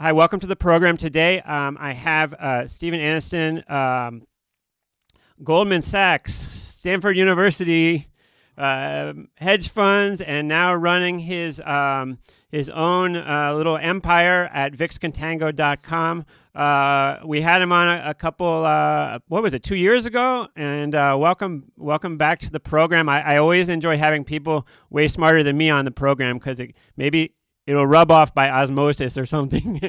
Hi, welcome to the program today. I have Stephen Aniston, Goldman Sachs, Stanford University, hedge funds, and now running his own little empire at vixcontango.com. We had him on a couple, what was it, 2 years ago? And welcome back to the program. I always enjoy having people way smarter than me on the program because maybe it'll rub off by osmosis or something.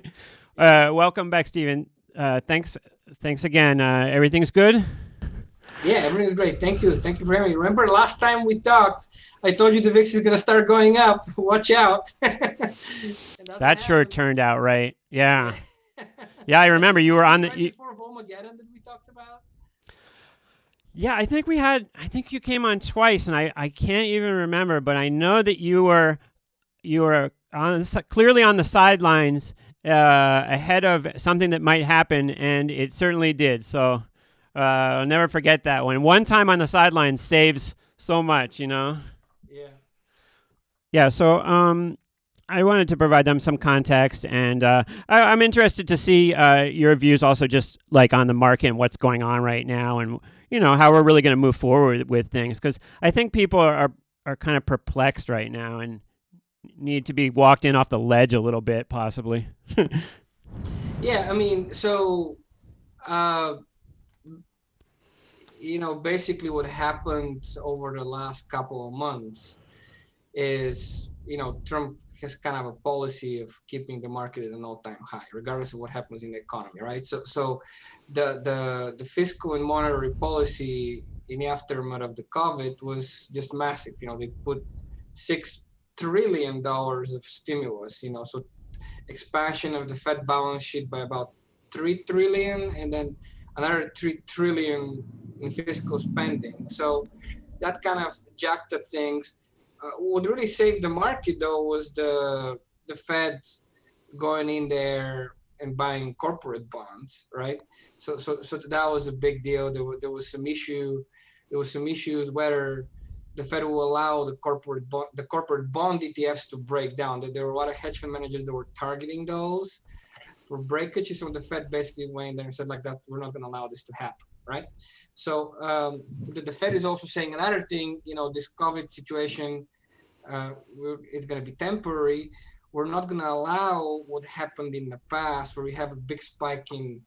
Welcome back, Stephen. Thanks again. Everything's good? Yeah, everything's great. Thank you. Thank you for having me. Remember last time we talked, I told you the VIX is going to start going up. Watch out. That sure turned out right. Yeah. Yeah. Yeah, I remember you were on the... Right before Vomageddon that we talked about? Yeah, I think you came on twice, and I can't even remember, but I know that you were clearly on the sidelines ahead of something that might happen, and it certainly did. So I'll never forget that one. One time on the sidelines saves so much, Yeah. Yeah. So I wanted to provide them some context, and I'm interested to see your views also, just like on the market and what's going on right now, and how we're really going to move forward with things, because I think people are kind of perplexed right now and need to be walked in off the ledge a little bit, possibly. Yeah, I mean, so basically what happened over the last couple of months is, Trump has kind of a policy of keeping the market at an all-time high, regardless of what happens in the economy, right? So the fiscal and monetary policy in the aftermath of the COVID was just massive. They put $6 trillion of stimulus, so expansion of the Fed balance sheet by about 3 trillion, and then another 3 trillion in fiscal spending. So that kind of jacked up things. What really saved the market, though, was the Fed going in there and buying corporate bonds, right? So that was a big deal. There was some issues whether the Fed will allow the corporate bond ETFs to break down. There were a lot of hedge fund managers that were targeting those for breakage. So the Fed basically went in there and said like that, we're not going to allow this to happen, right? So the Fed is also saying another thing. This COVID situation, it's going to be temporary. We're not going to allow what happened in the past, where we have a big spike in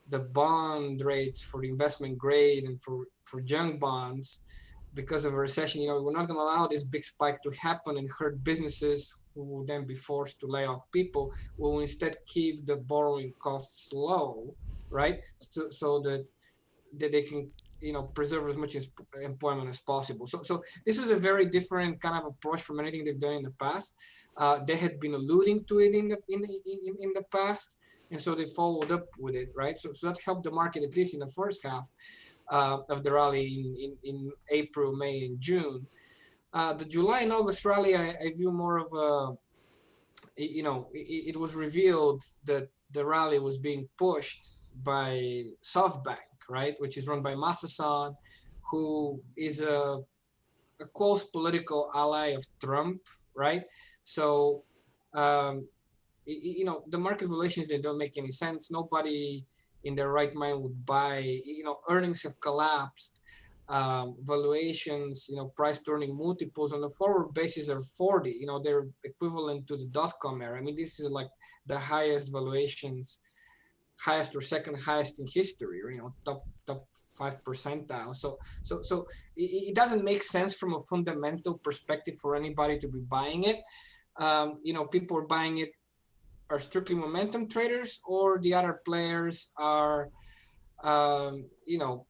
the bond rates for the investment grade and for junk bonds because of a recession. We're not going to allow this big spike to happen and hurt businesses who will then be forced to lay off people. We'll instead keep the borrowing costs low, right? So that they can preserve as much employment as possible. So this is a very different kind of approach from anything they've done in the past. They had been alluding to it in the past, and so they followed up with it, right? So that helped the market, at least in the first half of the rally in April, May, and June. The July and August rally, I view more of a, it was revealed that the rally was being pushed by SoftBank, right, which is run by Masasan, who is a close political ally of Trump, right? So, the market relations, they don't make any sense. Nobody in their right mind would buy. Earnings have collapsed. Valuations, price to earning multiples on a forward basis are 40. They're equivalent to the dot-com era. I mean, this is like the highest valuations, highest or second highest in history, or top 5 percentile. So it doesn't make sense from a fundamental perspective for anybody to be buying it. People are buying it are strictly momentum traders, or the other players are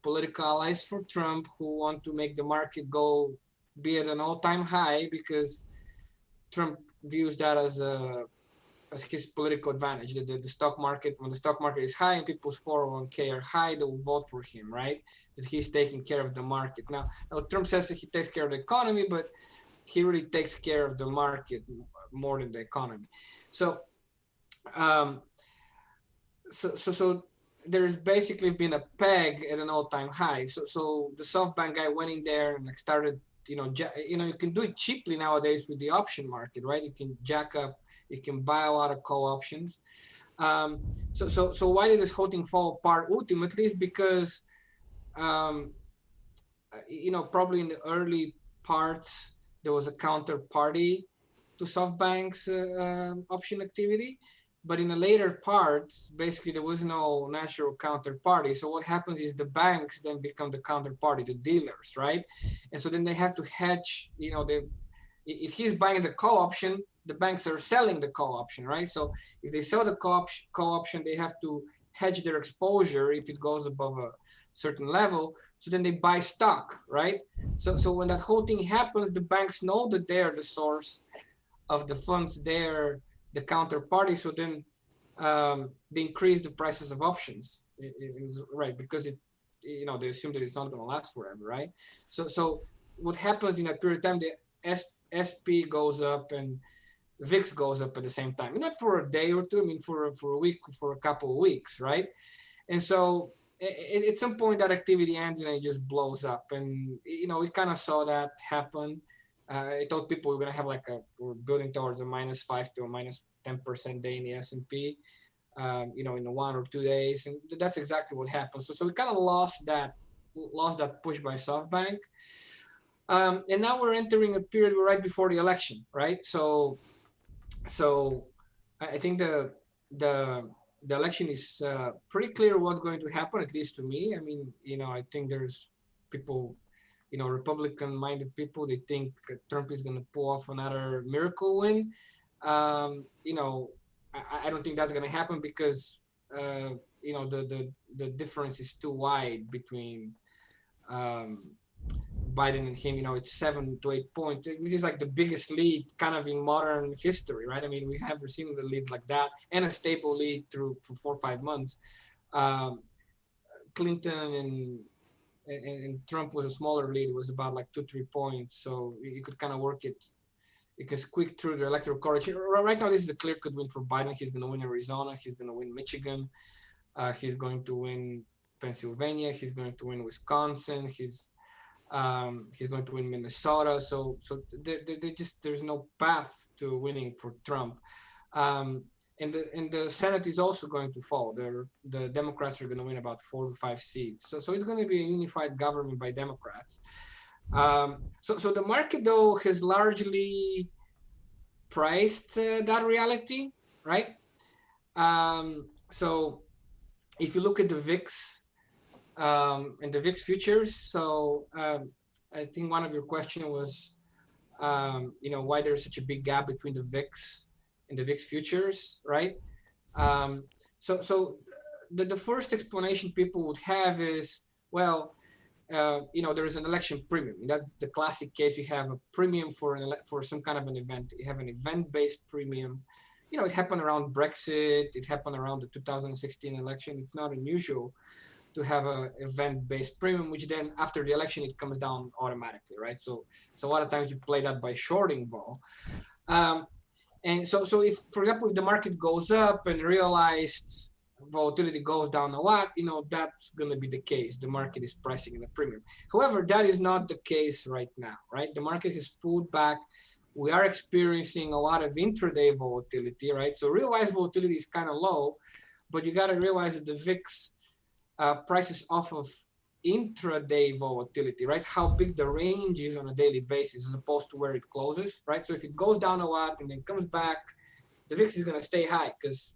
political allies for Trump who want to make the market be at an all-time high because Trump views that as his political advantage. The stock market, when the stock market is high and people's 401k are high, they will vote for him, right? That he's taking care of the market. Now Trump says that he takes care of the economy, but he really takes care of the market more than the economy. So there's basically been a peg at an all-time high. So the SoftBank guy went in there and started, you can do it cheaply nowadays with the option market, right? You can jack up, you can buy a lot of call options. So why did this whole thing fall apart ultimately is because um, probably in the early parts there was a counterparty to SoftBank's option activity, but in the later parts, basically there was no natural counterparty. So what happens is the banks then become the counterparty, the dealers, right? And so then they have to hedge. If he's buying the call option, the banks are selling the call option, right? So if they sell the call option, they have to hedge their exposure if it goes above a certain level. So then they buy stock, right? So when that whole thing happens, the banks know that they're the source of the funds, they're the counterparty. So then they increase the prices of options, right? Because they assume that it's not going to last forever, right? So what happens in a period of time, the SP goes up and VIX goes up at the same time, not for a day or two. I mean, for a week, for a couple of weeks, right? And so at some point that activity ends and it just blows up, and we kind of saw that happen. I told people we're gonna have we're building towards a -5 to a -10% day in the S&P, in 1 or 2 days, and that's exactly what happened. So we kind of lost that push by SoftBank, and now we're entering a period right before the election, right? So I think the the election is pretty clear what's going to happen, at least to me. I mean, I think there's people, Republican-minded people. They think Trump is going to pull off another miracle win. I don't think that's going to happen because the difference is too wide between um, Biden and him. It's 7 to 8 points, which is like the biggest lead kind of in modern history, right? I mean, we haven't seen the lead like that and a stable lead for 4 or 5 months. Um, Clinton and Trump was a smaller lead. It was about like 2 3 points, so you could kind of work it. You can squeak through the electoral college. Right now, this is a clear-cut win for Biden. He's going to win Arizona. He's going to win Michigan. He's going to win Pennsylvania. He's going to win Wisconsin. He's going to win Minnesota. So there's no path to winning for Trump. Um, and the Senate is also going to fall. The Democrats are going to win about 4 to 5 seats. So it's going to be a unified government by Democrats. So the market though has largely priced that reality, right? So if you look at the VIX and the VIX futures, so I think one of your questions was, why there's such a big gap between the VIX and the VIX futures, right? Um, so the first explanation people would have is, well, there's an election premium. That's the classic case. You have a premium for some kind of an event. You have an event-based premium. It happened around Brexit. It happened around the 2016 election. It's not unusual to have a event-based premium, which then after the election it comes down automatically, right? So a lot of times you play that by shorting vol. And so if, for example, if the market goes up and realized volatility goes down a lot, that's going to be the case. The market is pricing in a premium. However, that is not the case right now, right? The market has pulled back. We are experiencing a lot of intraday volatility, right? So realized volatility is kind of low, but you got to realize that the VIX prices off of intraday volatility, right? How big the range is on a daily basis as opposed to where it closes, right? So if it goes down a lot and then comes back, the VIX is going to stay high because,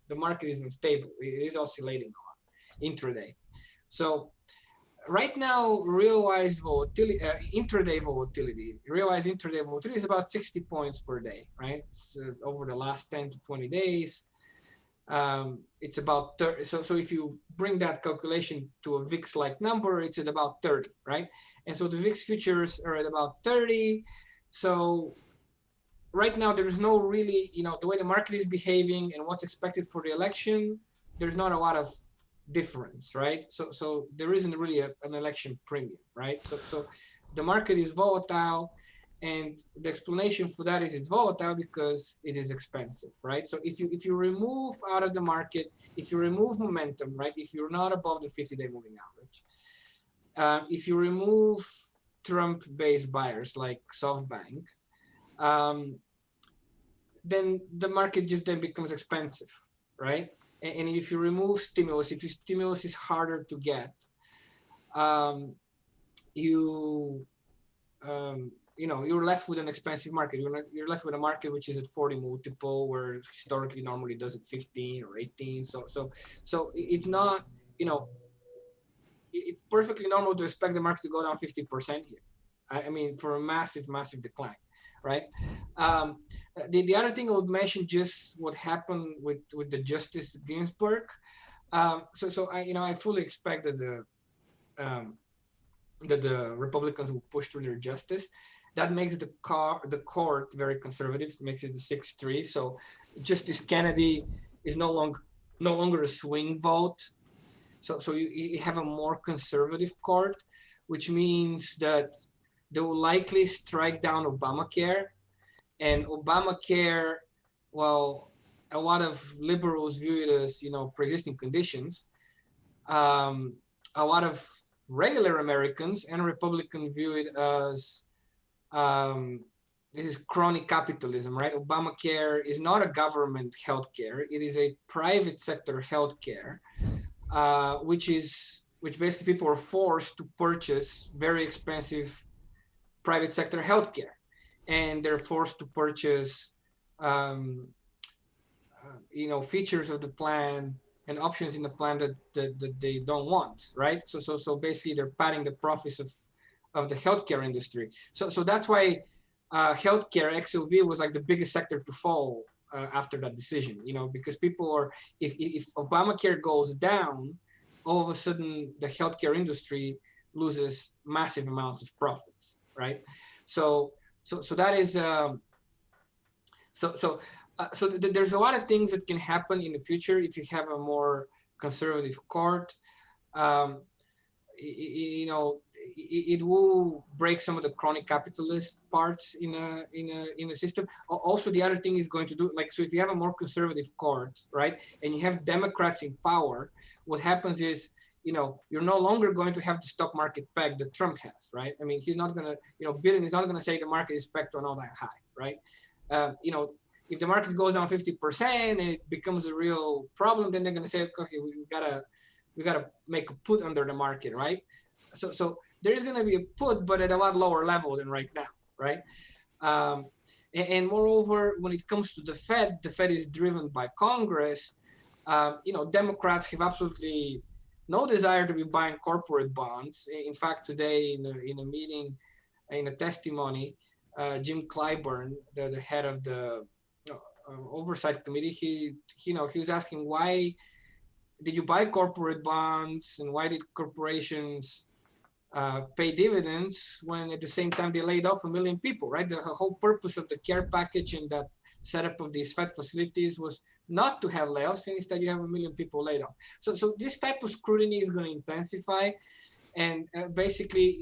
the market isn't stable. It is oscillating a lot intraday. So right now, realized volatility, realized intraday volatility is about 60 points per day, right? So over the last 10 to 20 days, it's about 30. So if you bring that calculation to a VIX-like number, it's at about 30, right? And so the VIX futures are at about 30. So right now, there's no really, the way the market is behaving and what's expected for the election, there's not a lot of difference, right? So there isn't really an election premium, right? So the market is volatile. And the explanation for that is it's volatile because it is expensive, right? So if you remove out of the market, if you remove momentum, right? If you're not above the 50-day moving average, if you remove Trump-based buyers like SoftBank, then the market just then becomes expensive, right? And if you remove stimulus, if your stimulus is harder to get, um, you you're left with an expensive market. You're left with a market which is at 40 multiple, where historically normally does at 15 or 18. So it's not, it's perfectly normal to expect the market to go down 50% here. I mean, for a massive, massive decline, right? Um, the other thing I would mention, just what happened with the Justice Ginsburg. So I fully expect um, that the Republicans will push through their justice. That makes the court very conservative, makes it a 6-3. So Justice Kennedy is no longer a swing vote. So you have a more conservative court, which means that they will likely strike down Obamacare. And Obamacare, well, a lot of liberals view it as, pre-existing conditions. Um, a lot of regular Americans and Republicans view it as, um, this is chronic capitalism, right? Obamacare is not a government healthcare; it is a private sector healthcare, which basically people are forced to purchase very expensive private sector healthcare, and they're forced to purchase, um, features of the plan and options in the plan that they don't want, right? So basically they're padding the profits of the healthcare industry. So that's why healthcare XOV was like the biggest sector to fall after that decision, because people are, if Obamacare goes down, all of a sudden the healthcare industry loses massive amounts of profits, right? So that is, there's a lot of things that can happen in the future if you have a more conservative court. Um, it will break some of the chronic capitalist parts in a system. Also, the other thing is going to do, like, so if you have a more conservative court, right, and you have Democrats in power, what happens is, you're no longer going to have the stock market peg that Trump has, right? I mean, he's not gonna, Biden is not gonna say the market is pegged on all that high, right? If the market goes down 50% and it becomes a real problem, then they're gonna say, okay, we gotta make a put under the market, right? So there's gonna be a put, but at a lot lower level than right now, right? Um, and moreover, when it comes to the Fed is driven by Congress. Democrats have absolutely no desire to be buying corporate bonds. In fact, today in a meeting, in a testimony, Jim Clyburn, the head of the oversight committee, he was asking, why did you buy corporate bonds, and why did corporations pay dividends when at the same time they laid off 1 million people, right? The whole purpose of the care package and that setup of these Fed facilities was not to have layoffs, and instead you have 1 million people laid off. So this type of scrutiny is going to intensify, and basically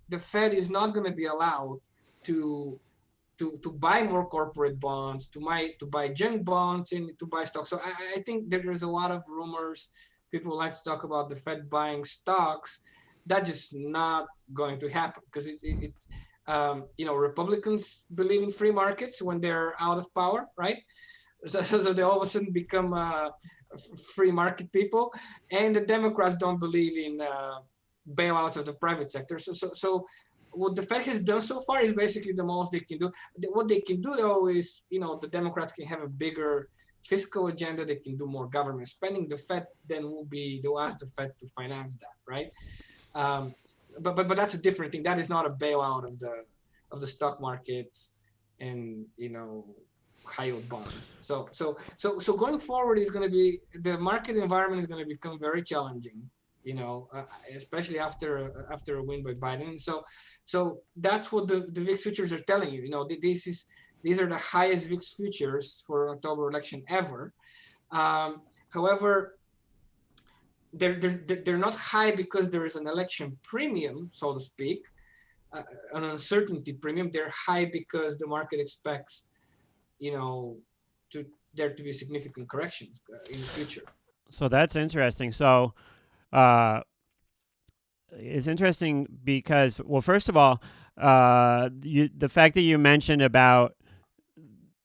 the Fed is not going to be allowed to to buy more corporate bonds, to buy junk bonds, and to buy stocks. So I think there's a lot of rumors. People like to talk about the Fed buying stocks. That's just not going to happen, because Republicans believe in free markets when they're out of power, right? So they all of a sudden become free market people, and the Democrats don't believe in bailouts of the private sector. So what the Fed has done so far is basically the most they can do. What they can do, though, is, the Democrats can have a bigger fiscal agenda. They can do more government spending. The Fed then they'll ask the Fed to finance that, right? Um, but that's a different thing. That is not a bailout of the stock market and high yield bonds. So going forward is going to be, the market environment is going to become very challenging. Especially after a win by Biden. So that's what the VIX futures are telling you. These are the highest VIX futures for October election ever. However, they're not high because there is an election premium, so to speak, an uncertainty premium. They're high because the market expects, there to be significant corrections in the future. So that's interesting. So uh, it's interesting because, well, first of all, the fact that you mentioned about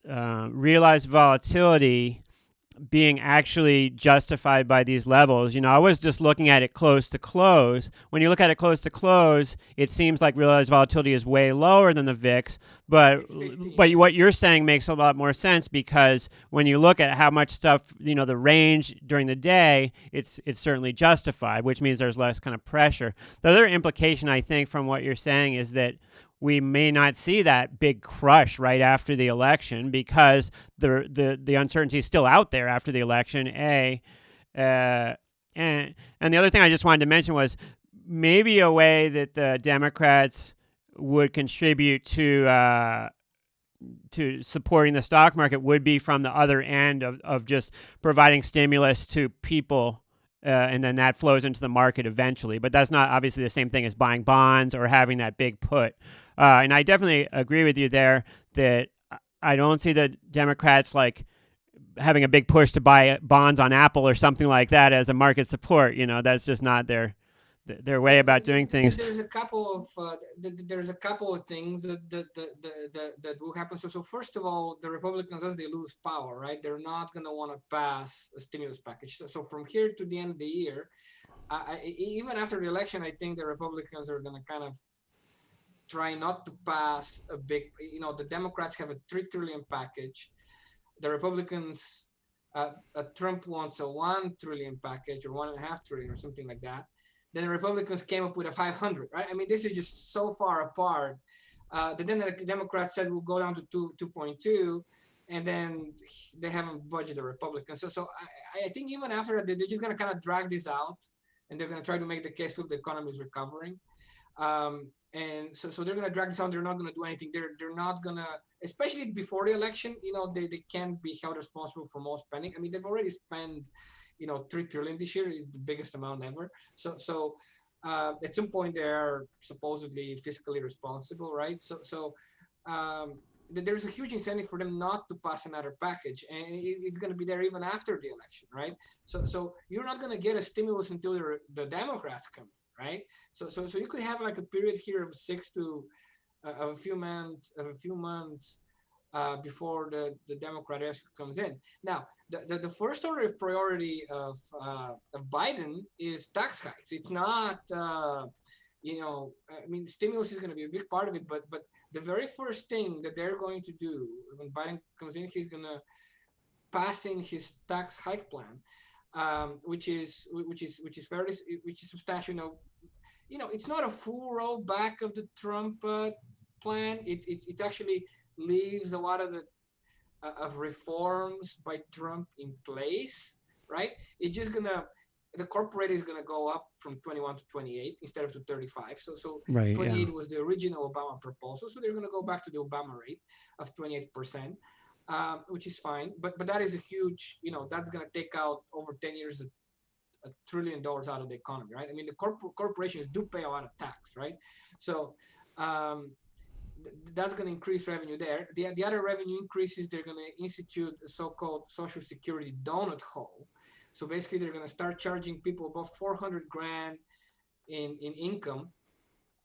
realized volatility being actually justified by these levels. I was just looking at it close to close. When you look at it close to close, it seems like realized volatility is way lower than the VIX. But what you're saying makes a lot more sense, because when you look at how much stuff, the range during the day, it's certainly justified, which means there's less kind of pressure. The other implication, I think, from what you're saying is that we may not see that big crush right after the election, because the uncertainty is still out there after the election. And the other thing I just wanted to mention was maybe a way that the Democrats would contribute to supporting the stock market would be from the other end of just providing stimulus to people. And then that flows into the market eventually. But that's not obviously the same thing as buying bonds or having that big put. And I definitely agree with you there that I don't see the Democrats like having a big push to buy bonds on Apple or something like that as a market support. That's just not their way about doing things. There's a couple of things that will happen. So first of all, the Republicans, as they lose power, right, they're not going to want to pass a stimulus package. So from here to the end of the year, even after the election, I think the Republicans are going to kind of try not to pass a big, the Democrats have a $3 trillion package. The Republicans, Trump wants a $1 trillion package, or $1.5 trillion or something like that. Then the Republicans came up with a 500, right? I mean, this is just so far apart. Then the Democrats said we'll go down to 2.2, and then they haven't budgeted the Republicans. So I think even after that, they're just going to kind of drag this out, and they're going to try to make the case, look, the economy is recovering. And so they're going to drag this out. They're not going to do anything. They're not going to, especially before the election, they can't be held responsible for most spending. I mean, they've already spent, $3 trillion this year, is the biggest amount ever. So at some point they are supposedly fiscally responsible, right? So there's a huge incentive for them not to pass another package, and it's going to be there even after the election, right? So you're not going to get a stimulus until the Democrats come in, right? So you could have like a period here of a few months before the Democrat rescue comes in. Now, the first order of priority of Biden is tax hikes. It's not, I mean, stimulus is going to be a big part of it, but the very first thing that they're going to do when Biden comes in, he's going to pass in his tax hike plan, which is substantial. It's not a full rollback of the Trump plan. It actually leaves a lot of reforms by Trump in place, right? It's just the corporate is gonna go up from 21 to 28 instead of to 35. So right, 28 was the original Obama proposal. So they're gonna go back to the Obama rate of 28%, which is fine. But that is a huge, that's gonna take out over 10 years $1 trillion out of the economy, right? I mean, the corporations do pay a lot of tax, right? So that's going to increase revenue there. The other revenue increases, they're going to institute a so-called Social Security donut hole. So basically, they're going to start charging people above 400 grand in income.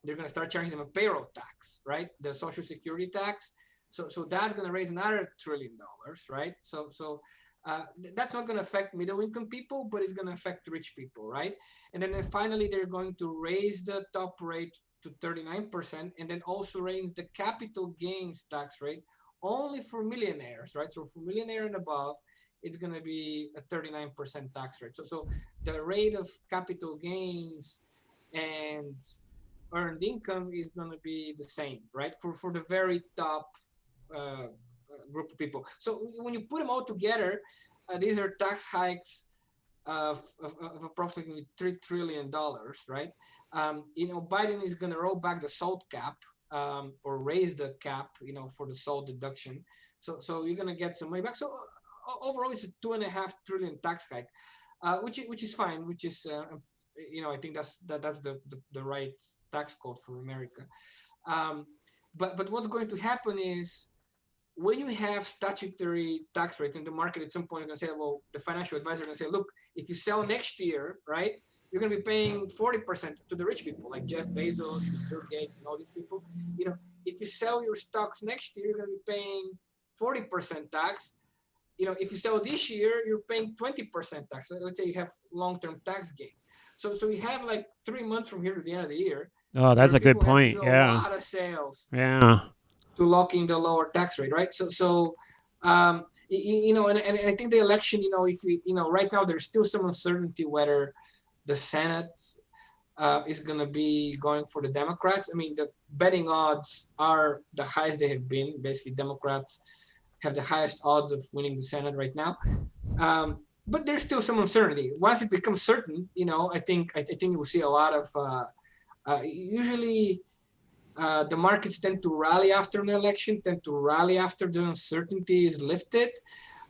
They're going to start charging them a payroll tax, right? The Social Security tax. So that's going to raise another $1 trillion, right? So that's not going to affect middle income people, but it's going to affect rich people, right? And then finally, they're going to raise the top rate to 39%, and then also raise the capital gains tax rate only for millionaires, right? So for millionaire and above, it's going to be a 39% tax rate. So the rate of capital gains and earned income is going to be the same, right? For the very top group of people. So when you put them all together, these are tax hikes of approximately $3 trillion, right? Biden is going to roll back the SALT cap, or raise the cap, for the SALT deduction. So you're going to get some money back. So overall, it's a $2.5 trillion tax hike, which is fine. Which is, I think that's the right tax code for America. But what's going to happen is, when you have statutory tax rates in the market, at some point you're going to say, well, the financial advisor is going to say, look, if you sell next year, right, you're going to be paying 40% to the rich people, like Jeff Bezos, Bill Gates, and all these people. If you sell your stocks next year, you're going to be paying 40% tax. if you sell this year, you're paying 20% tax. Let's say you have long-term tax gains. So we have like 3 months from here to the end of the year Oh, that's where a good people have to point. do a Yeah. lot of sales Yeah. to lock in the lower tax rate, right? And I think the election, if we, right now there's still some uncertainty whether the Senate is going to be going for the Democrats. I mean, the betting odds are the highest they have been. Basically, Democrats have the highest odds of winning the Senate right now. But there's still some uncertainty. Once it becomes certain, I think we'll see a lot of usually the markets tend to rally after an election, tend to rally after the uncertainty is lifted.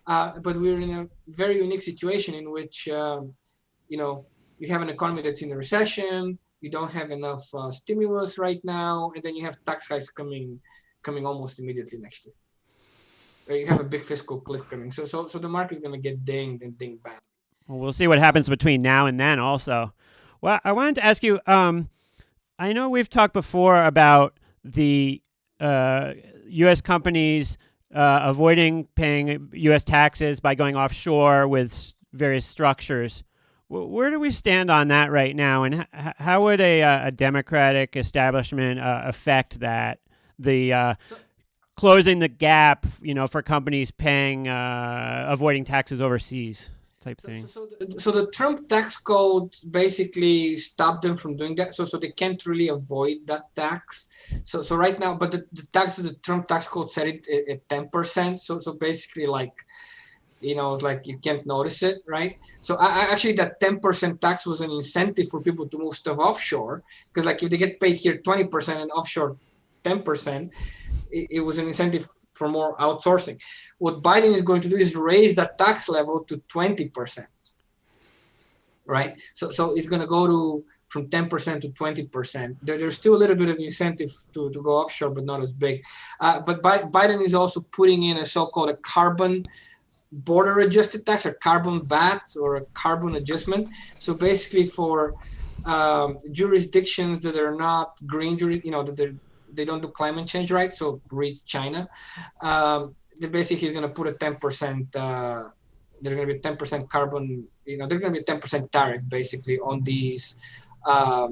But we're in a very unique situation in which you have an economy that's in a recession. You don't have enough stimulus right now, and then you have tax hikes coming almost immediately next year. You have a big fiscal cliff coming. So the market's going to get dinged and dinged badly. Well, we'll see what happens between now and then also. Well, I wanted to ask you, I know we've talked before about the U.S. companies avoiding paying U.S. taxes by going offshore with various structures. Where do we stand on that right now, and how would a democratic establishment affect that? The closing the gap, for companies paying, avoiding taxes overseas type thing. So the Trump tax code basically stopped them from doing that. So they can't really avoid that tax. So right now, but the Trump tax code set it at 10%. So basically, it's like you can't notice it, right? So actually, that 10% tax was an incentive for people to move stuff offshore, because if they get paid here 20% and offshore 10%, it was an incentive for more outsourcing. What Biden is going to do is raise that tax level to 20%, right? So it's going to go from 10% to 20%. There's still a little bit of incentive to go offshore, but not as big. But Biden is also putting in a so-called a carbon border adjusted tax, or carbon VAT, or a carbon adjustment. So basically for jurisdictions that are not green, that they don't do climate change, right? So read China. Basically, he's going to put a 10%. There's going to be a 10% carbon. There's going to be a 10% tariff basically on these. Not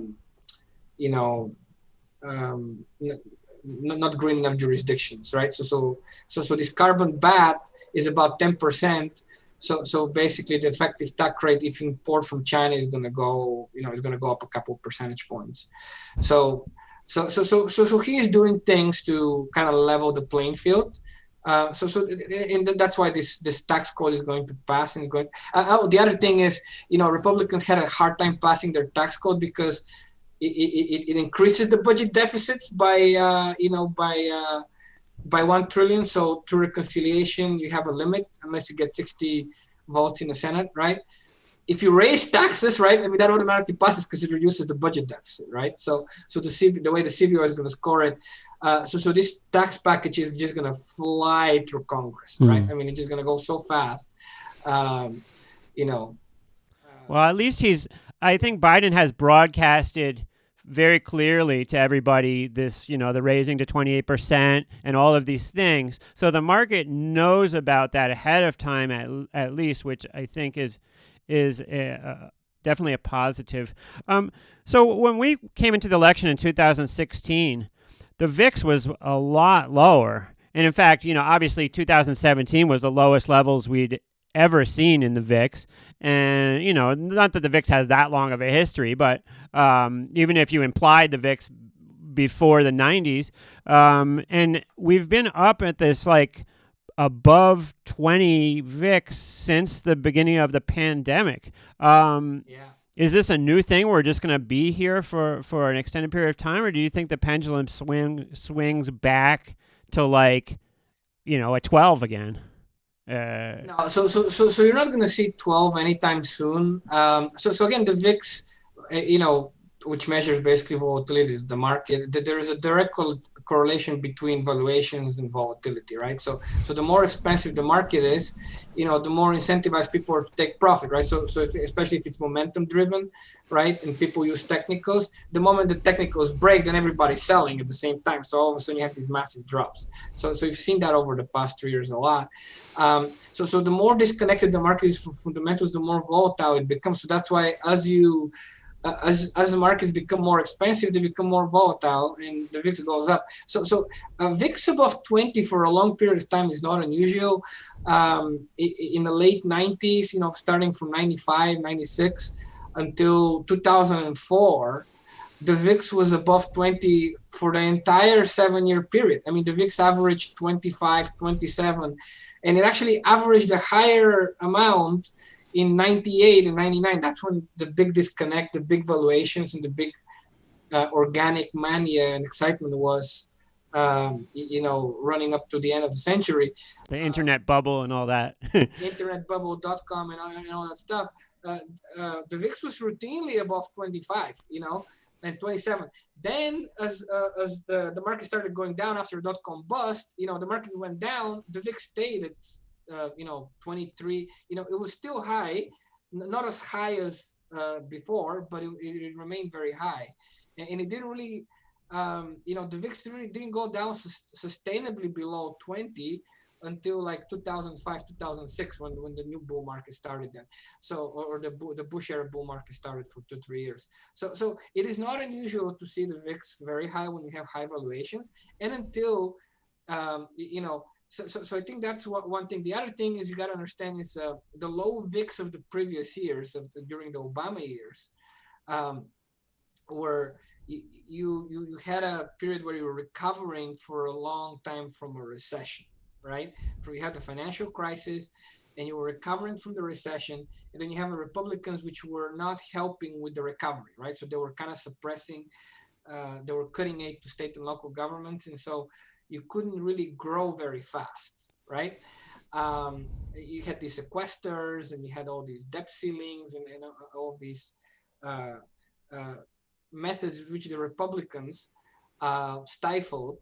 green enough jurisdictions, right? So this carbon VAT is about 10%. So basically, the effective tax rate if you import from China is going to go, up a couple of percentage points. So he is doing things to kind of level the playing field. And that's why this tax code is going to pass. And the other thing is, Republicans had a hard time passing their tax code because it increases the budget deficits by $1 trillion. So through reconciliation, you have a limit unless you get 60 votes in the Senate, right? If you raise taxes, right, I mean, that automatically passes because it reduces the budget deficit, right? So the way the CBO is going to score it, so this tax package is just going to fly through Congress, right? I mean, it's just going to go so fast, Well, at least I think Biden has broadcasted very clearly to everybody this, the raising to 28% and all of these things. So the market knows about that ahead of time, at least, which I think is definitely a positive. So when we came into the election in 2016, the VIX was a lot lower. And in fact, obviously 2017 was the lowest levels we'd ever seen in the VIX. And, not that the VIX has that long of a history, but even if you implied the VIX before the 90s, and we've been up at this above 20 VIX since the beginning of the pandemic. Is this a new thing? We're just going to be here for an extended period of time, or do you think the pendulum swings back to a 12 again? No, so you're not going to see 12 anytime soon. So again, the VIX, which measures basically volatility of the market. There is a direct correlation between valuations and volatility, right? So the more expensive the market is, the more incentivized people are to take profit, right? So especially if it's momentum driven, right, and people use technicals, the moment the technicals break, then everybody's selling at the same time. So all of a sudden you have these massive drops. So you've seen that over the past 3 years a lot. So the more disconnected the market is from fundamentals, the more volatile it becomes. So that's why as the markets become more expensive, they become more volatile, and the VIX goes up. So VIX above 20 for a long period of time is not unusual. In the late 90s, starting from 95, 96 until 2004, the VIX was above 20 for the entire 7-year period. I mean, the VIX averaged 25, 27, and it actually averaged a higher amount in 98 and 99. That's when the big disconnect, the big valuations, and the big organic mania and excitement was, running up to the end of the century. The internet bubble and all that. Internetbubble.com and all that stuff. The VIX was routinely above 25, and 27. Then as the market started going down after the dot-com bust, the market went down, the VIX stayed at 23. It was still high, not as high as before, but it remained very high, and it didn't really, the VIX really didn't go down sustainably below 20 until like 2005, 2006, when the new bull market started then. So, or the Bush era bull market started for 2-3 years. So it is not unusual to see the VIX very high when you have high valuations, and until, So I think that's one thing. The other thing is you got to understand is the low VIX of the previous years, during the Obama years, where you had a period where you were recovering for a long time from a recession, right? So you had the financial crisis, and you were recovering from the recession, and then you have the Republicans, which were not helping with the recovery, right? So they were kind of suppressing, they were cutting aid to state and local governments, and so you couldn't really grow very fast, right? You had these sequesters, and you had all these debt ceilings, and all these methods which the Republicans stifled,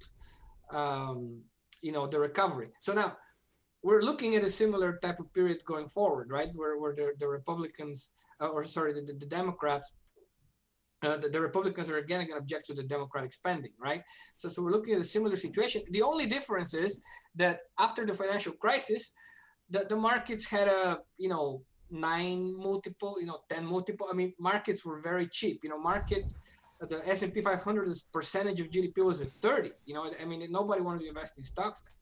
the recovery. So now we're looking at a similar type of period going forward, right? Where the Republicans, the Democrats, the Republicans are again going to object to the Democratic spending, right? So we're looking at a similar situation. The only difference is that after the financial crisis, the markets had a 9 multiple, 10 multiple. I mean, markets were very cheap. The S&P 500's percentage of GDP was at 30. I mean, nobody wanted to invest in stocks then.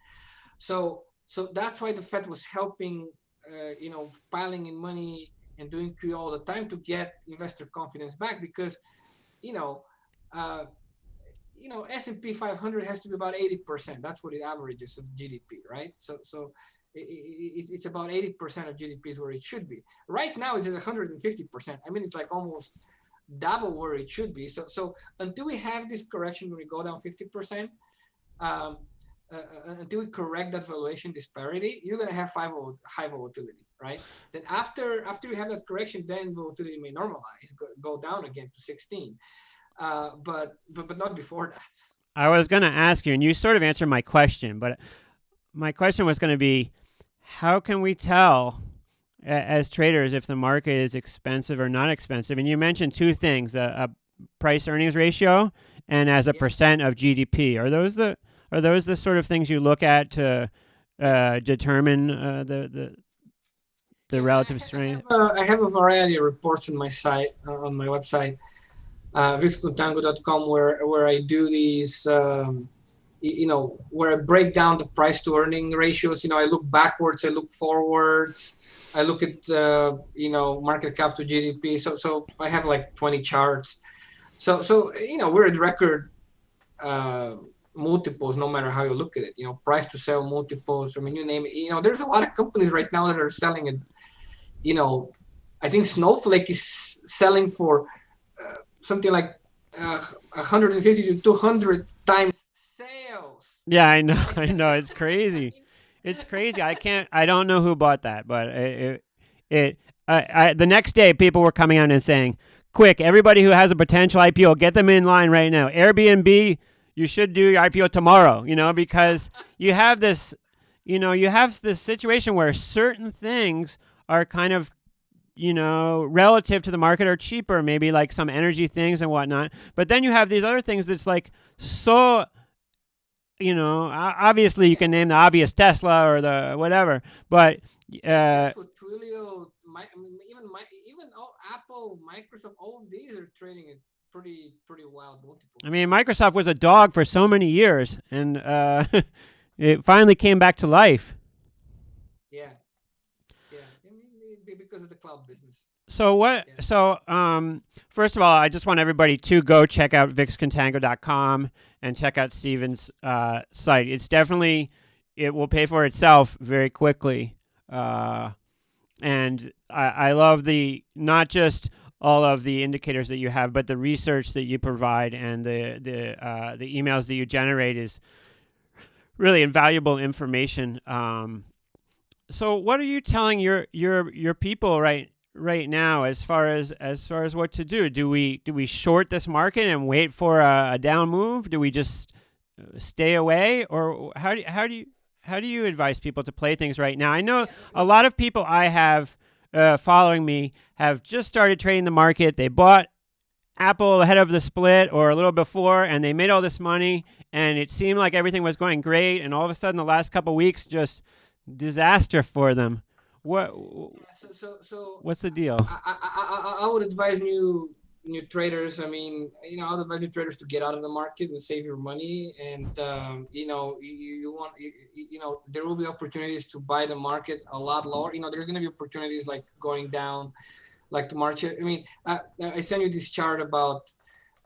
So that's why the Fed was helping, piling in money and doing QE all the time to get investor confidence back, because, S&P 500 has to be about 80%. That's what it averages of GDP, right? So it's about 80% of GDP is where it should be. Right now it's at 150%. I mean, it's like almost double where it should be. So until we have this correction, when we go down 50%, until we correct that valuation disparity, you're going to have high volatility, right? Then after we have that correction, then volatility may normalize, go down again to 16, but not before that. I was going to ask you, and you sort of answered my question, but my question was going to be, how can we tell as traders if the market is expensive or not expensive? And you mentioned two things: a price earnings ratio and as a percent of GDP. Are those the sort of things you look at to determine the relative strength? I have a variety of reports on my site, on my website, contango.com, where I do these, where I break down the price to earning ratios. I look backwards, I look forwards, I look at market cap to GDP. So I have like 20 charts. So we're at record multiples, no matter how you look at it. Price to sell multiples. I mean, you name it. There's a lot of companies right now that are selling it. I think Snowflake is selling for something like 150 to 200 times sales. Yeah, I know. It's crazy. It's crazy. I don't know who bought that, but the next day people were coming out and saying, quick. Everybody who has a potential IPO, get them in line right now. Airbnb, you should do your IPO tomorrow, because you have this, you have this situation where certain things are kind of, relative to the market are cheaper, maybe like some energy things and whatnot. But then you have these other things that's like so, obviously you can name the obvious Tesla or the whatever, but That's what Twilio, even Apple, Microsoft, all of these are trading at pretty wild multiples. I mean, Microsoft was a dog for so many years, and it finally came back to life. Yeah. I mean, because of the cloud business. So what? Yeah. So first of all, I just want everybody to go check out vixcontango.com and check out Steven's site. It's definitely, it will pay for itself very quickly. And I love not just all of the indicators that you have, but the research that you provide and the emails that you generate is really invaluable information. So what are you telling your people right now as far as what to do? Do we short this market and wait for a down move? Do we just stay away, or how do you advise people to play things right now? I know a lot of people I have following me have just started trading the market. They bought Apple ahead of the split or a little before, and they made all this money, and it seemed like everything was going great, and all of a sudden the last couple of weeks just disaster for them. What's the deal? I would advise new traders. I mean, I would advise new traders to get out of the market and save your money. And you want, there will be opportunities to buy the market a lot lower. There's going to be opportunities like going down, like the market. I mean, I sent you this chart about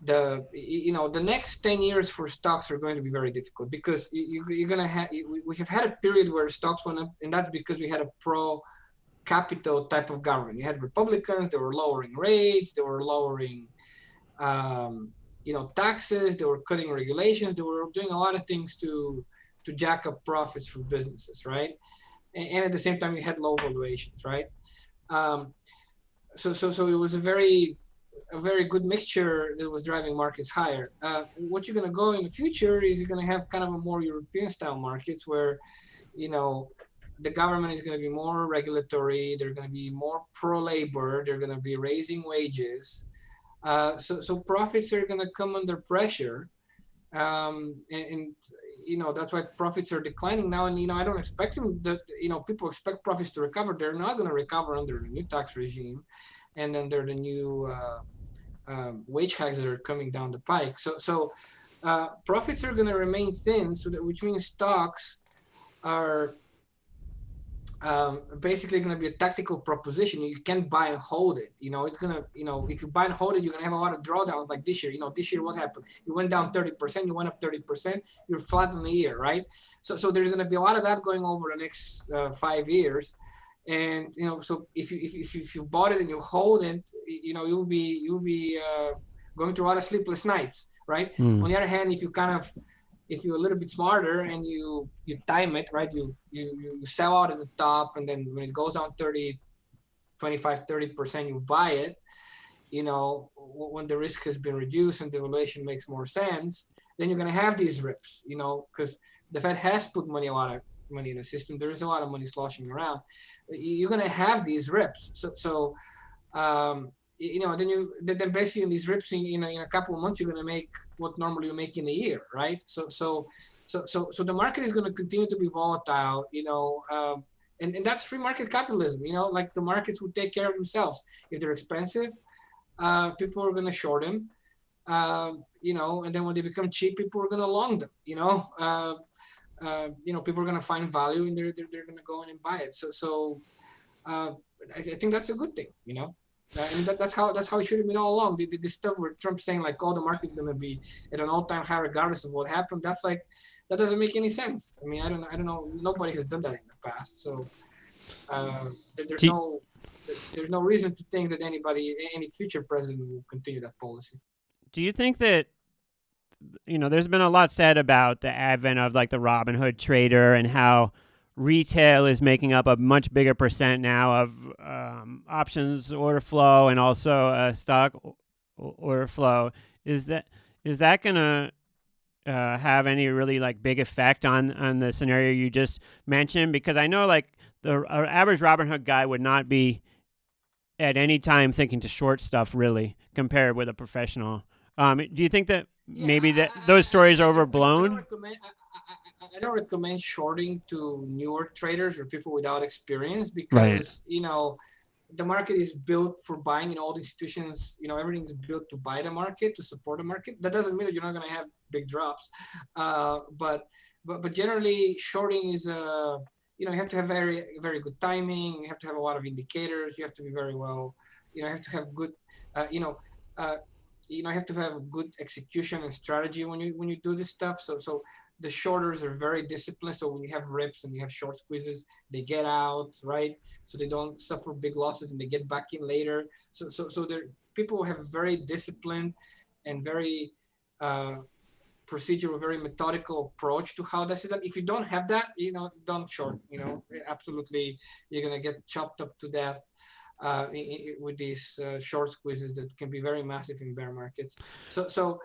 the next 10 years for stocks are going to be very difficult, because you're going to have, we have had a period where stocks went up, and that's because we had a pro capital type of government. You had Republicans, they were lowering rates, they were lowering taxes, they were cutting regulations, they were doing a lot of things to jack up profits for businesses, right? And at the same time you had low valuations, right? So it was a very good mixture that was driving markets higher. What you're going to go in the future is you're going to have kind of a more European style markets where, the government is going to be more regulatory. They're going to be more pro-labor. They're going to be raising wages. So profits are going to come under pressure. And that's why profits are declining now. And, I don't expect them that, people expect profits to recover. They're not going to recover under the new tax regime and under the new wage hikes that are coming down the pike. So profits are going to remain thin, which means stocks are basically going to be a tactical proposition. You can't buy and hold it. It's going to, if you buy and hold it, you're going to have a lot of drawdowns like this year. This year, what happened? You went down 30%, you went up 30%, you're flat on the year, right? So there's going to be a lot of that going over the next 5 years. And, so if you bought it and you hold it, you'll be going through a lot of sleepless nights, right? On the other hand, if you're a little bit smarter and you time it, right? You sell out at the top, and then when it goes down 30%, you buy it, when the risk has been reduced and the valuation makes more sense, then you're going to have these rips, because the Fed has put a lot of money in the system. There is a lot of money sloshing around. You're going to have these rips. So then basically in these rips in a couple of months, you're going to make what normally you make in a year, right? So the market is going to continue to be volatile, and that's free market capitalism. Like the markets will take care of themselves. If they're expensive, people are going to short them, and then when they become cheap, people are going to long them. People are going to find value, and they're going to go in and buy it. So I think that's a good thing. I mean, that's how it should have been all along. This stuff where Trump's saying like, oh, the market's going to be at an all-time high regardless of what happened. That doesn't make any sense. I mean, I don't know. Nobody has done that in the past. So there's no reason to think that any future president will continue that policy. Do you think that, there's been a lot said about the advent of like the Robin Hood trader and how retail is making up a much bigger percent now of options order flow and also stock order flow. Is that gonna have any really like big effect on the scenario you just mentioned? Because I know like the average Robinhood guy would not be at any time thinking to short stuff really compared with a professional. Do you think that Yeah, maybe that those stories are overblown? I don't recommend shorting to newer traders or people without experience Right. because the market is built for buying. All the institutions, everything is built to buy the market, to support the market. That doesn't mean that you're not going to have big drops, but generally shorting is you have to have very very good timing. You have to have a lot of indicators. You have to be very well. You have to have good, uh, you have to have good execution and strategy when you do this stuff. So the shorters are very disciplined. So when you have rips and you have short squeezes, they get out, right? So they don't suffer big losses and they get back in later. So there people who have very disciplined and very procedural, very methodical approach to how that's done. If you don't have that, don't short. Absolutely, you're gonna get chopped up to death with these short squeezes that can be very massive in bear markets. So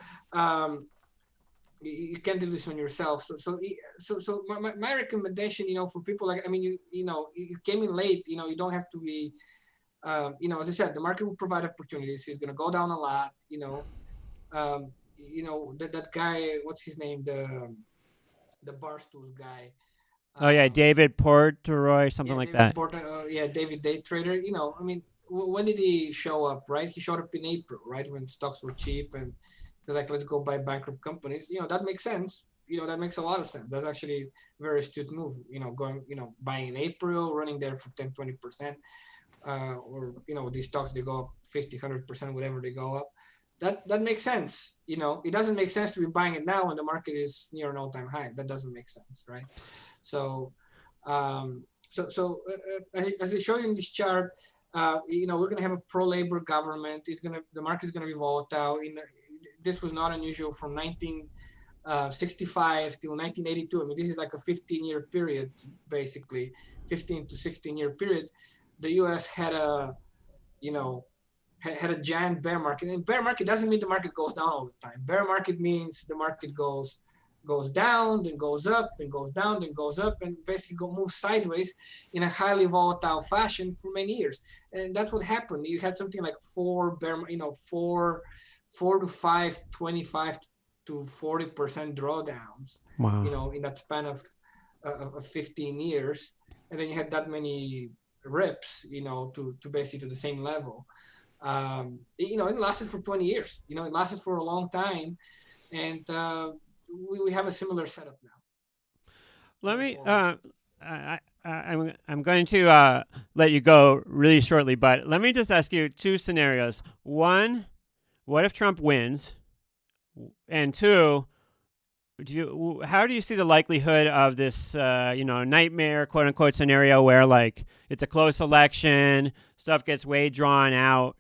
you can do this on yourself. So my recommendation, for people like, you came in late, you don't have to be, as I said, the market will provide opportunities. It's going to go down a lot, that guy, what's his name? The Barstools guy. Oh yeah, David Portnoy, something Yeah, like David that. Porter, David Day Trader. When did he show up? Right, he showed up in April, right, when stocks were cheap, and they're like, let's go buy bankrupt companies. That makes sense. That makes a lot of sense. That's actually a very astute move. Going, buying in April, running there for 10-20%, or these stocks, they go up 50-100%, whatever they go up. That makes sense. It doesn't make sense to be buying it now when the market is near an all-time high. That doesn't make sense, right? So, as I show you in this chart, we're going to have a pro-labor government. The market is going to be volatile. This was not unusual from 1965 till 1982. I mean, this is like a 15-year period, basically, 15 to 16-year period. The U.S. had a giant bear market. And bear market doesn't mean the market goes down all the time. Bear market means the market goes down, then goes up, then goes down, then goes up, and basically moves sideways in a highly volatile fashion for many years. And that's what happened. You had something like four to five, 25 to 40% drawdowns, Wow. in that span of 15 years. And then you had that many rips, to basically to the same level. It lasted for 20 years. It lasted for a long time. And we have a similar setup now. Let me. I'm going to let you go really shortly, but let me just ask you two scenarios. One, what if Trump wins? And two, how do you see the likelihood of this, nightmare quote unquote scenario where like it's a close election, stuff gets way drawn out?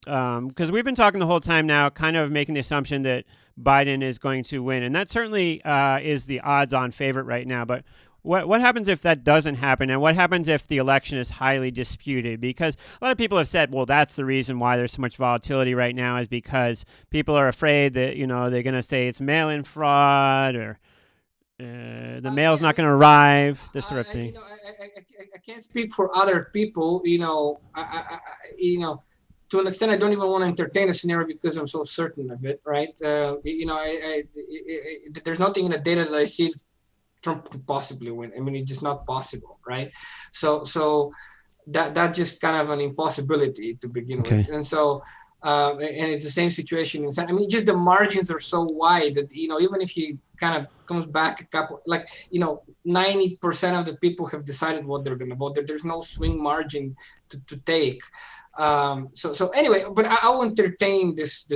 Because we've been talking the whole time now, kind of making the assumption that Biden is going to win, and that certainly is the odds-on favorite right now. But what happens if that doesn't happen, and what happens if the election is highly disputed? Because a lot of people have said, well, that's the reason why there's so much volatility right now, is because people are afraid that they're going to say it's mail-in fraud, or the mail's not going to arrive, this sort of thing. I can't speak for other people. To an extent, I don't even want to entertain a scenario because I'm so certain of it, right? There's nothing in the data that I see Trump could possibly win. I mean, it's just not possible, right? So that just kind of an impossibility to begin with. And so, and it's the same situation in. I mean, just the margins are so wide that even if he kind of comes back a couple, 90% of the people have decided what they're going to vote. There's no swing margin to take. So anyway, but I'll entertain this.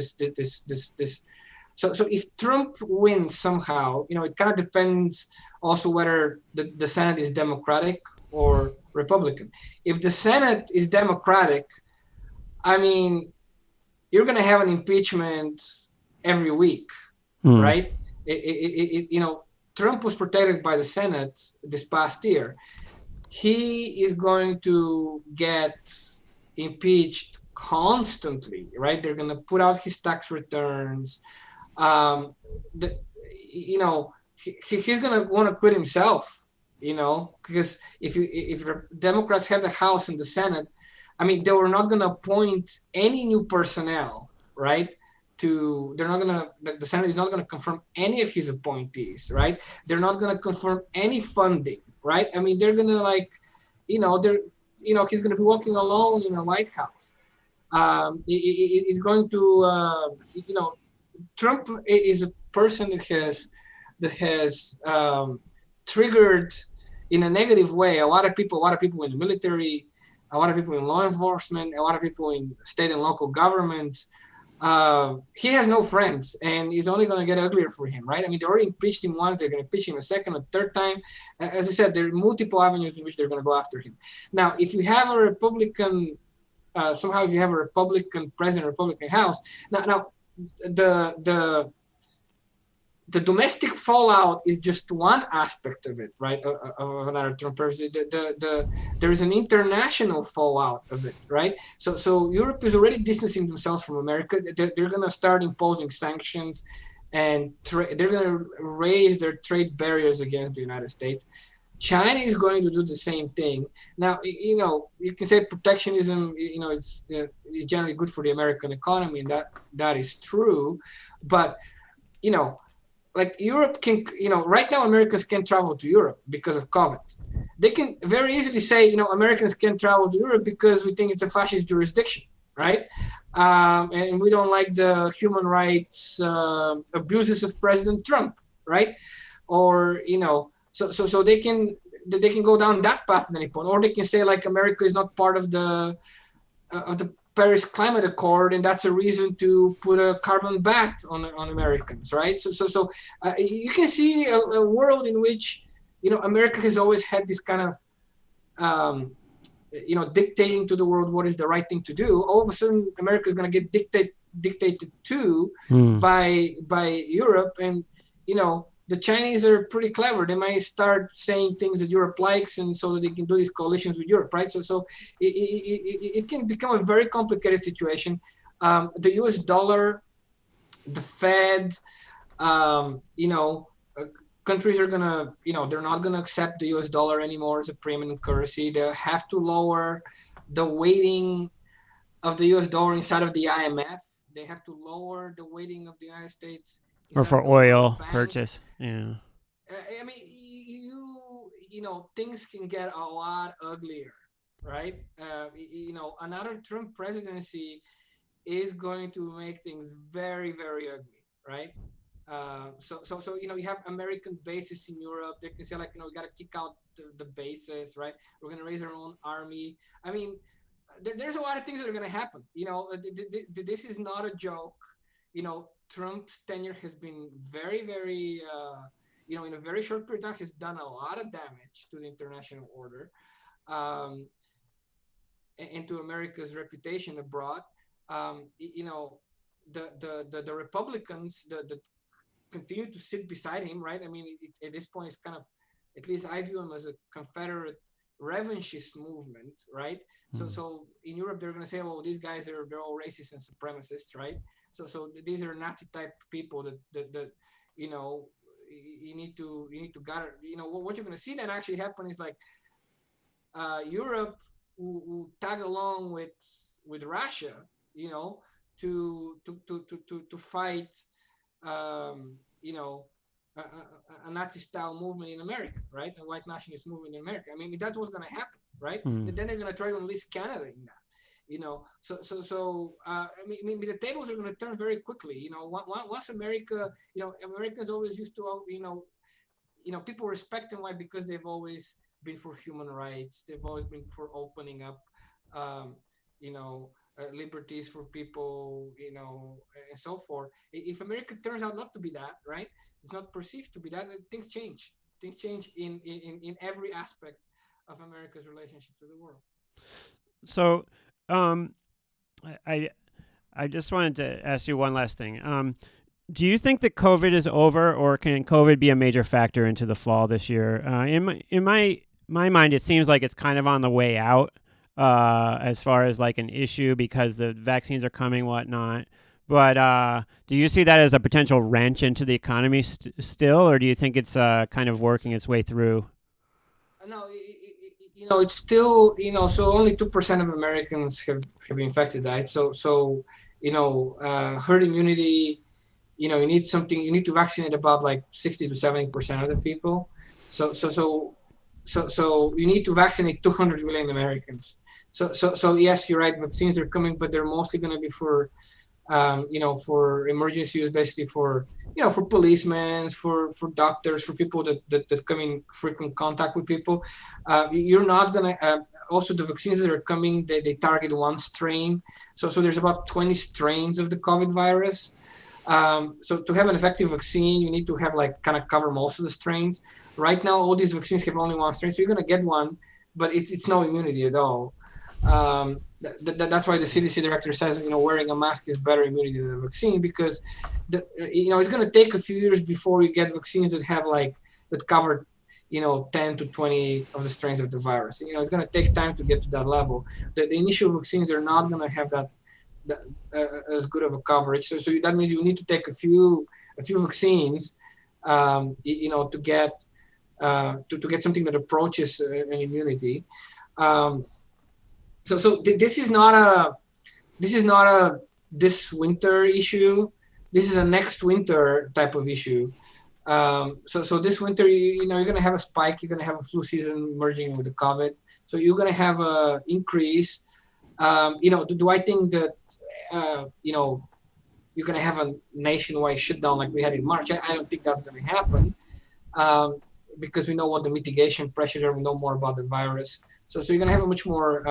So if Trump wins somehow, it kind of depends also whether the Senate is Democratic or Republican. If the Senate is Democratic, I mean, you're going to have an impeachment every week, right? Trump was protected by the Senate this past year. He is going to get impeached constantly, right? They're going to put out his tax returns. Um, the, he's going to want to quit himself, because if the Democrats have the House and the Senate, I mean, they were not going to appoint any new personnel, right? They're not gonna, the Senate is not gonna confirm any of his appointees, right? They're not gonna confirm any funding, right? I mean, they're gonna he's gonna be walking alone in the White House. It's going to, Trump is a person that has triggered in a negative way a lot of people in the military, a lot of people in law enforcement, a lot of people in state and local governments. He has no friends, and it's only going to get uglier for him, right? I mean, they already impeached him once. They're going to impeach him a second, a third time. As I said, there are multiple avenues in which they're going to go after him. Now, if you have a Republican, somehow if you have a Republican president, Republican House, now the domestic fallout is just one aspect of it, right? Of another Trump presidency. There is an international fallout of it, right? So Europe is already distancing themselves from America. They're going to start imposing sanctions, and they're going to raise their trade barriers against the United States. China is going to do the same thing. Now, you can say protectionism, it's generally good for the American economy, and that is true. But, like Europe can, right now Americans can't travel to Europe because of COVID. They can very easily say, Americans can't travel to Europe because we think it's a fascist jurisdiction, right? And we don't like the human rights abuses of President Trump, right? Or, so they can go down that path at any point, or they can say like America is not part of the Paris Climate Accord, and that's a reason to put a carbon bat on Americans, right? So you can see a world in which America has always had this kind of dictating to the world what is the right thing to do. All of a sudden, America is going to get dictated to by Europe, and the Chinese are pretty clever. They might start saying things that Europe likes, and so that they can do these coalitions with Europe, right? So it can become a very complicated situation. The U.S. dollar, the Fed, countries are gonna, they're not gonna accept the U.S. dollar anymore as a preeminent currency. They have to lower the weighting of the U.S. dollar inside of the IMF. They have to lower the weighting of the United States. Or for oil purchase. Yeah. I mean, things can get a lot uglier, right? Another Trump presidency is going to make things very, very ugly, right? So you have American bases in Europe. They can say like, we got to kick out the bases, right? We're going to raise our own army. I mean, there's a lot of things that are going to happen. This is not a joke. Trump's tenure has been very, very, in a very short period of time, has done a lot of damage to the international order, and to America's reputation abroad. The Republicans that continue to sit beside him, right? I mean, at this point, it's kind of, at least I view him as a Confederate revanchist movement, right? So in Europe, they're going to say, well, these guys they're all racist and supremacists, right? So these are Nazi type people that you need to gather. What you're going to see then actually happen is like Europe will tag along with Russia, to fight a Nazi style movement in America, right? A white nationalist movement in America. I mean, that's what's going to happen, right? And then they're going to try to enlist Canada in that. I mean, the tables are going to turn very quickly. Once America, Americans always used to, people respect them. Why? Because they've always been for human rights. They've always been for opening up, liberties for people, and so forth. If America turns out not to be that, right? It's not perceived to be that. Things change. Things change in every aspect of America's relationship to the world. So, I just wanted to ask you one last thing. do you think that COVID is over, or can COVID be a major factor into the fall this year? In my mind, it seems like it's kind of on the way out as far as like an issue because the vaccines are coming, whatnot. But do you see that as a potential wrench into the economy still, or do you think it's kind of working its way through? No, it's still, so only 2% of Americans have been infected, right? So herd immunity, you need to vaccinate about like 60 to 70% of the people. So you need to vaccinate 200 million Americans. So yes, you're right. Vaccines are coming, but they're mostly going to be for for emergency use, basically for for policemen, for doctors, for people that come in frequent contact with people. You're not gonna. Also, the vaccines that are coming, they target one strain. So there's about 20 strains of the COVID virus. So to have an effective vaccine, you need to have like kind of cover most of the strains. Right now, all these vaccines have only one strain, so you're gonna get one, but it's no immunity at all. That's why the CDC director says wearing a mask is better immunity than a vaccine, because it's going to take a few years before you get vaccines that have that cover 10 to 20 of the strains of the virus. It's going to take time to get to that level. The initial vaccines are not going to have that as good of a coverage. So that means you need to take a few vaccines to get something that approaches an immunity. So this is not a this winter issue. This is a next winter type of issue. So this winter, you're going to have a spike. You're going to have a flu season merging with the COVID. So you're going to have a increase. Do I think that you're going to have a nationwide shutdown like we had in March? I don't think that's going to happen because we know what the mitigation pressures are. We know more about the virus. So you're going to have a much more,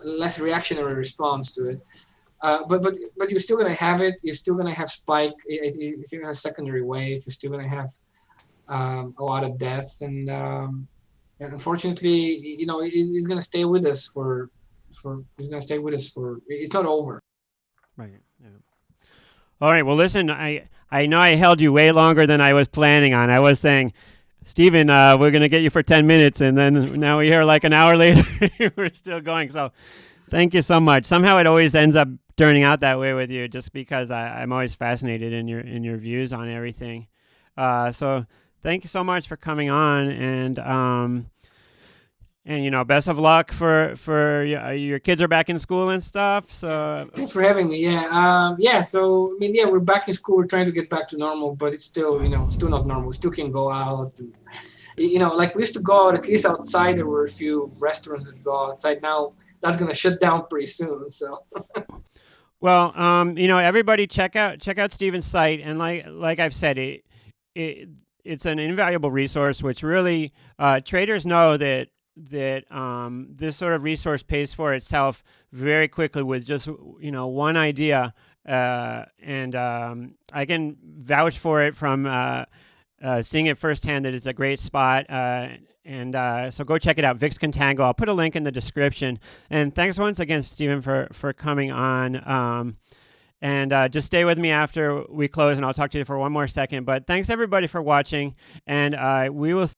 less reactionary response to it. But you're still going to have it. You're still going to have spike. You're still going to have secondary wave. You're still going to have a lot of death. And unfortunately, it's going to stay with us it's going to stay with us it's not over. Right. Yeah. All right. Well, listen, I know I held you way longer than I was planning on. I was saying, Steven, we're going to get you for 10 minutes. And then now we hear like an hour later, we're still going. So thank you so much. Somehow it always ends up turning out that way with you, just because I'm always fascinated in your views on everything. So thank you so much for coming on. And best of luck for your kids are back in school and stuff. So thanks for having me. Yeah. So we're back in school. We're trying to get back to normal, but it's still still not normal. We still can go out. Like we used to go out at least outside. There were a few restaurants that go outside. Now that's gonna shut down pretty soon. So. Well, everybody check out Steven's site, and like I've said, it's an invaluable resource, which really traders know that this sort of resource pays for itself very quickly with just one idea, and I can vouch for it from seeing it firsthand that it's a great spot. So go check it out, VIX Contango. I'll put a link in the description. And thanks once again, Steven, for coming on. And just stay with me after we close, and I'll talk to you for one more second. But thanks everybody for watching, and we will